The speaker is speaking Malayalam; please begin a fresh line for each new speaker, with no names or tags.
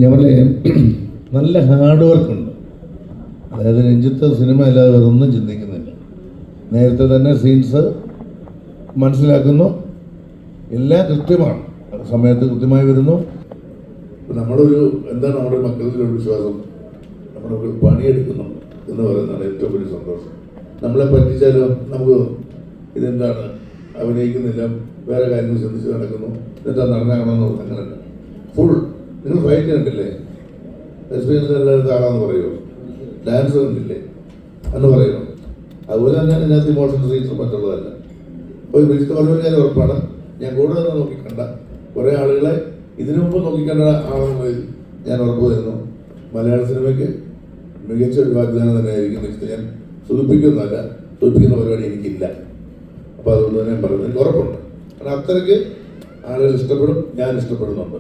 ഞാൻ പറഞ്ഞ നല്ല ഹാർഡ് വർക്കുണ്ട്. അതായത് രഞ്ജിത്ത് സിനിമ അല്ലാതെ വേറെ ഒന്നും ചിന്തിക്കുന്നില്ല. നേരത്തെ തന്നെ സീൻസ് മനസ്സിലാക്കുന്നു, എല്ലാം കൃത്യമാണ്, സമയത്ത് കൃത്യമായി വരുന്നു. നമ്മളൊരു എന്താണ് നമ്മുടെ മക്കളിലൊരു വിശ്വാസം, നമ്മുടെ പണിയെടുക്കുന്നുണ്ട് എന്ന് പറയുന്നതാണ് ഏറ്റവും വലിയ സന്തോഷം. നമ്മളെ പറ്റിച്ചാലും നമുക്ക് ഇതെന്താണ് അഭിനയിക്കുന്നില്ല, വേറെ കാര്യങ്ങൾ ചിന്തിച്ച് നടക്കുന്നു, എന്നിട്ടാ നടനാകണമെന്ന് പറഞ്ഞാൽ അങ്ങനെയല്ല. ഫുൾ നിങ്ങൾ ഫൈറ്റ് കണ്ടില്ലേ, എക്സ്പീരിയൻസ് എല്ലായിടത്തും ആളാന്ന് പറയുമോ, ഡാൻസ് കണ്ടില്ലേ എന്ന് പറയുമോ. അതുപോലെ തന്നെ ഇതിനകത്ത് ഇമോഷണൽ സീൻസും മറ്റുള്ളതല്ല. അപ്പോൾ വിളിച്ച് പറഞ്ഞ കാര്യം ഉറപ്പാണ്, ഞാൻ കൂടുതൽ നോക്കിക്കണ്ട കുറേ ആളുകളെ ഇതിനു മുമ്പ് നോക്കിക്കണ്ട ആളെന്നുള്ളതിൽ ഞാൻ ഉറപ്പ് തരുന്നു. മലയാള സിനിമയ്ക്ക് മികച്ച ഒരു വാഗ്ദാനം തന്നെയായിരിക്കും. ഞാൻ സൂചിപ്പിക്കുന്നതല്ല, സൂചിപ്പിക്കുന്ന പരിപാടി എനിക്കില്ല. അപ്പോൾ അതുകൊണ്ട് തന്നെ ഞാൻ പറയുന്നത് എനിക്ക് ഉറപ്പുണ്ട്. കാരണം അത്രയ്ക്ക് ആളുകൾ ഇഷ്ടപ്പെടും, ഞാൻ ഇഷ്ടപ്പെടുന്നുണ്ട്.